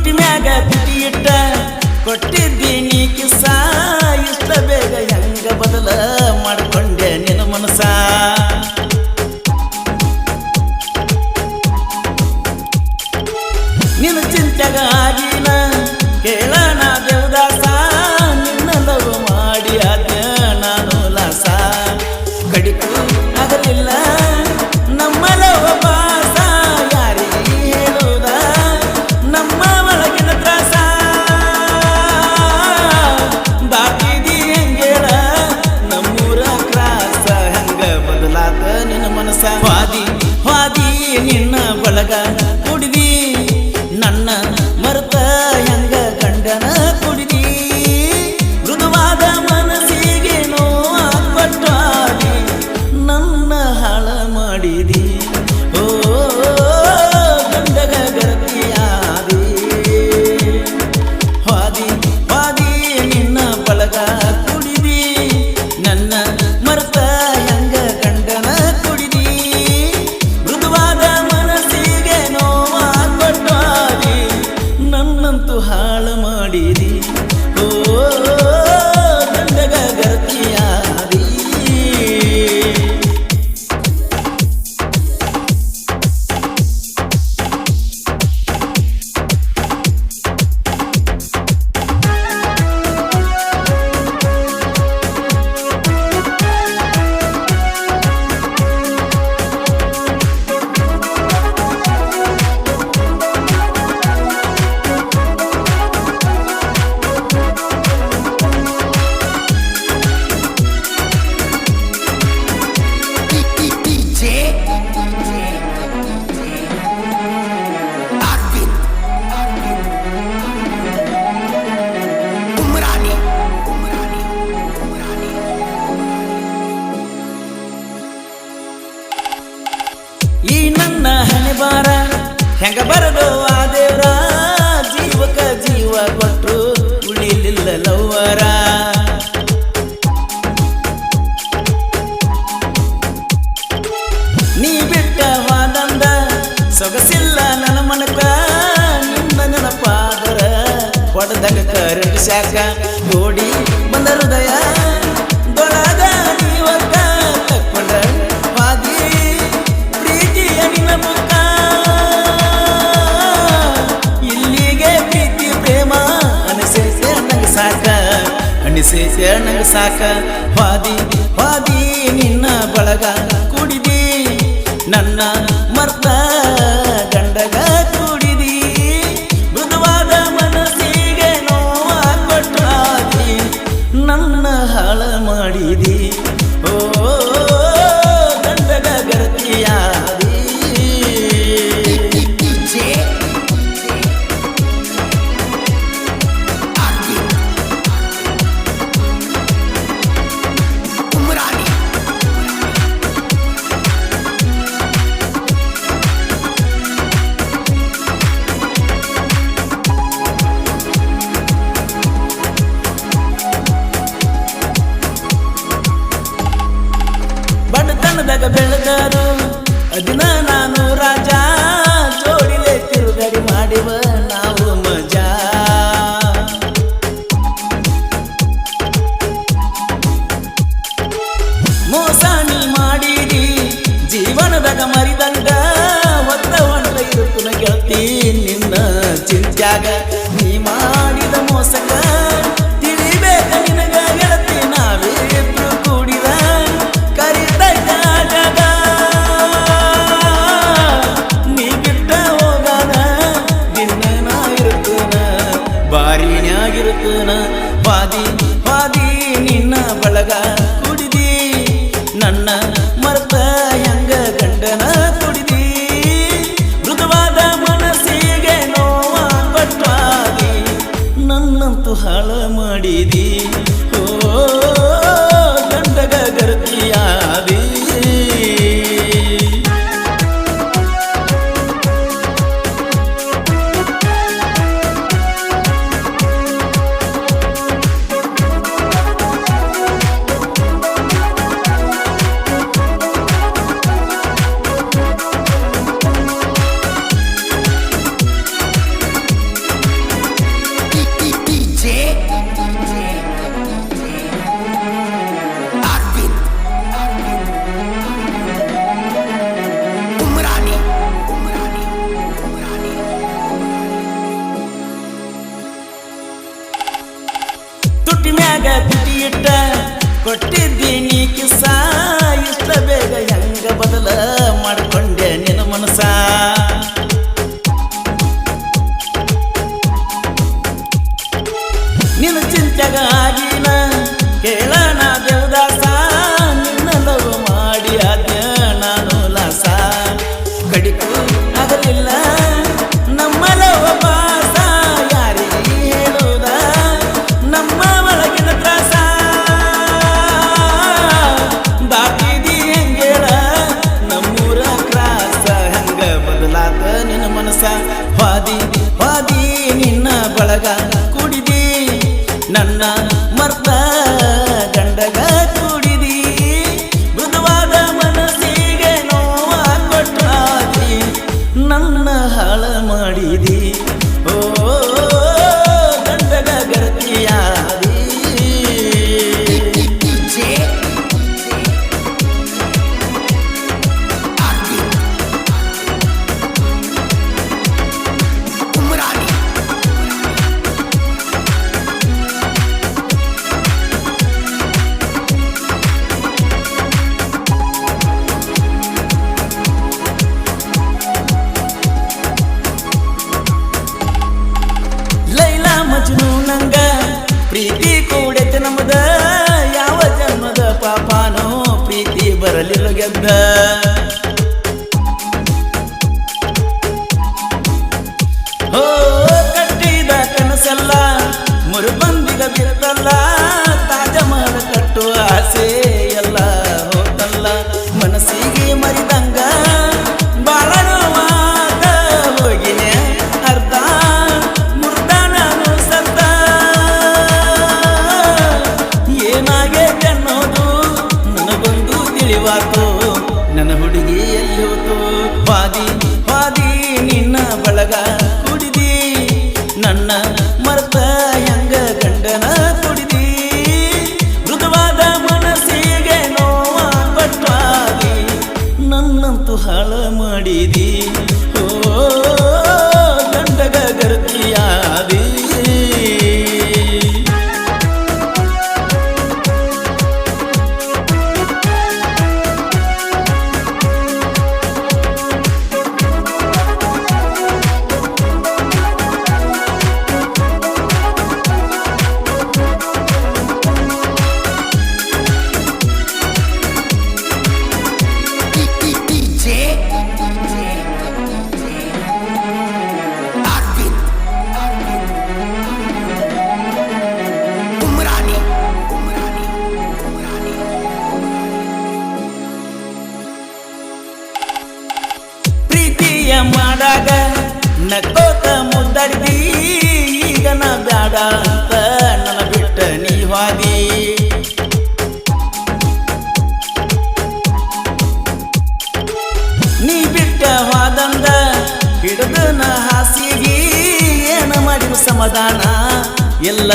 ತುಟಿ ಮ್ಯಾಗ ತುಟಿ ಇಟ್ಟ ಕೊಟ್ಟಿದ್ದೀನಿ ಕಿಸ ಇಷ್ಟ ಬೇಗ ಹೆಂಗ ಬದಲ ಮಾಡಿಕೊಂಡೆ ನಿನ್ನ ಮನಸ ನಿನ್ನ ಚಿಂತೆಗ ಆಗಿನ ಕೇಳಣ ದೇವದಾಸ ನಿನ್ನ ಲವ್ ಮಾಡಿ ಆದ ನಾನು ಲಾಸ ಕಡಿಕು ಆಗಲಿಲ್ಲ ನಮ್ಮ ಲವ್ ಬಾಸ ಯಾರಿಗೆ ಹೇಳುವುದ ನಮ್ಮ ಒಳಗಿನ ತ್ರಾಸ ದಾಟಿದಿ ಹೆಂಗೇಳ ನಮ್ಮೂರ ಕ್ರಾಸ ಹೆಂಗ ಬದಲಾದ ನಿನ್ನ ಮನಸ ವಾದಿ ವಾದಿ ನಿನ್ನ ಬಳಗ ಕುಡಿದಿ ನನ್ನ ಮರುತ ಹೆಂಗ ಗಂಡನ ಕುಡಿದಿ ಮೃದುವಾದ ಮನಸ್ಸಿಗೆ ನೋವ ಕೊಟ್ಟಾದಿ ನನ್ನ ಹಾಳ ಮಾಡಿದಿ ಓ ಗಂಡಗ ಗತಿಯಾದಿ ವಾದಿ ವಾದಿ ನಿನ್ನ ಬಳಗ ಕುಡಿದಿ ನನ್ನ ಮರುತ ಹೆಂಗ ಗಂಡನ ಕುಡಿದಿ ಮೃದುವಾದ ಮನಸ್ಸಿಗೆ ನೋವ ಕೊಟ್ಟಾದಿ ನನ್ನಂತೂ ಹಾಳು ಮಾಡಿದಿ ಓ ಗಂಡಗ ಗತಿಯಾದಿ ಈ ನನ್ನ ಹಣೆ ಬಾರ ಹೆಂಗ ಬರದು ಆ ದೇವ್ರ ಜೀವಕ ಜೀವ ಕೊಟ್ರು ಉಳಿಲಿಲ್ಲ ಲವ್ವರ ನೀ ಬಿಟ್ಟ ವಾದಂದ ಸೊಗಸಿಲ್ಲ ನನ್ನ ಮನಕ ನಿನ್ನ ನೆನಪಾದರ ಹೊಡೆದಾಗ ಕರೆಂಟ್ ಶಾಖ ಓಡಿ ಬಂದ ಹೃದಯ ದೊಳಗ ನೀವಕ್ಕ ತಕ್ಕೊಂಡ ವಾದಿ ಪ್ರೀತಿಯ ನಿನ್ನ ಮುಖ ಇಲ್ಲಿಗೆ ಪ್ರೀತಿ ಪ್ರೇಮ ಅನಿಸೈತೆ ನಂಗೆ ಸಾಕ ಅನಿಸೈತೆ ನಂಗೆ ಸಾಕ ವಾದಿ ವಾದಿ ನಿನ್ನ ಬಳಗ ಕುಡಿದಿ ನನ್ನ ಮರ್ತ ಗಂಡಗ ಕುಡಿದಿ ಮೃದುವಾದ ಮನಸ್ಸಿಗೆ ನೋವ ಕೊಟ್ಟಾದಿ ನನ್ನ ಹಾಳ ಮಾಡಿದಿ ಓ ಗಂಡಗ ಗತಿಯಾದಿ ಕಿಸ ಇಷ್ಟ ಬೇಗ ಹೆಂಗ ಬದಲ ಮಾಡಿಕೊಂಡೆ ನಿನ್ನ ಮನಸ ನಿನ್ನ ಚಿಂತೆಗ ಆಗಿನ ಕೇಳನ ದೇವದಾಸ ನಿನ್ನ ಲವ್ ಮಾಡಿ ಆದ್ಯ ನಾನು ಲಾಸ ಕಡಿಕು ಆಗಲಿಲ್ಲ ನಮ್ಮ ಲವ್ ಬಾಸ ಯಾರಿಗೆ ಹೇಳುದ ನಮ್ಮ ಒಳಗಿನ ತ್ರಾಸ ದಾಟಿದಿ ಹೆಂಗೇಳ ನಮ್ಮೂರ ಕ್ರಾಸ ಹಂಗ ಬದಲಾತ ನಿನ್ನ ಮನಸ ವಾದಿ ವಾದಿ ನಿನ್ನ ಬಳಗ ಕುಡಿದಿ ನನ್ನ ಮರ್ತ ಗಂಡಗ ಕೂಡಿದಿ ಮೃದುವಾದ ಮನಸ್ಸಿಗೆ ನೋವ ಕೊಟ್ಟಾದಿ ನನ್ನ ಹಾಳ ಮಾಡಿದಿ ಓ ಗಂಡಗ ಗರತಿಯಾದಿ ಮಜ್ನು ನಂಗ ಪ್ರೀತಿ ಕೂಡೈತೆ ನಮ್ಮದ ಯಾವ ಜನ್ಮದ ಪಾಪಾನೋ ಪ್ರೀತಿ ಬರಲಿಲ್ಲ ಗೆದ್ದ ಹೋ ಕಟ್ಟಿದ ಕನಸೆಲ್ಲ ಮುರುಬಂದಿಗ ಬಿತ್ತಲ್ಲ ತಾಜ ಮಹಲ್ ಕಟ್ಟುವ ಆಸೆ ಎಲ್ಲ ಹೋತಲ್ಲ ಮನಸ್ಸಿಗೆ ಮರಿದಂಗ ಬಾಳ ನೋವಾದ ಹೋಗಿನೆ ಅರ್ಧ ನನ್ನ ಹುಡುಗಿ ಎಲ್ಲಿ ಹೋತು ವಾದಿ ವಾದಿ ನಿನ್ನ ಬಳಗ ಕುಡಿದಿ ನನ್ನ ಮರ್ತ ಹೆಂಗ ಗಂಡನ ಕುಡಿದಿ ಮೃದುವಾದ ಮನಸ್ಸಿಗೆ ನೋವ ಪಟ್ಟಾದಿ ನನ್ನಂತೂ ಹಾಳ ಮಾಡಿದಿ ಓ ಗಂಡಗ ಗರ್ತಿಯಾದಿ ಮಾಡಾಗ ನಕ್ಕೋತ ಮುದ್ದಾಡಿದಿ ಈಗ ನಾ ಬ್ಯಾಡ ಅಂತ ನನ್ನ ಬಿಟ್ಟ ನೀ ಹಾದಿ ನೀ ಬಿಟ್ಟ ವಾದಂದ ಹಿಡಿದು ನ ಹಾಸಿಗೆ ಏನ ಮಾಡಿದ ಸಮಾಧಾನ ಎಲ್ಲ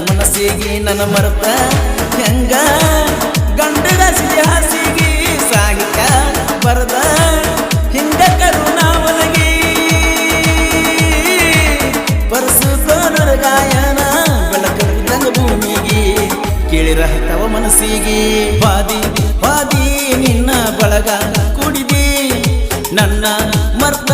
ಮನಸ್ಸಿಗೆ ನನ್ನ ಮರೆತ ಹೆಂಗ ಗಂಡಗ ಸಿಡಿ ಹಾಸಿಗೆ ಸಾಹಿತ್ಯ ಬರದ ಹಿಂಗ ಕರುಣಾವಲಗಿ ಪರಸುಕೋನರ ಗಾಯನ ಬೆಳಕಂಗ ಭೂಮಿಗೆ ಕೇಳಿರಹತವ ಮನಸ್ಸಿಗೆ ವಾದಿ ವಾದಿ ನಿನ್ನ ಬಳಗ ಕುಡಿದಿ ನನ್ನ ಮರ್ತ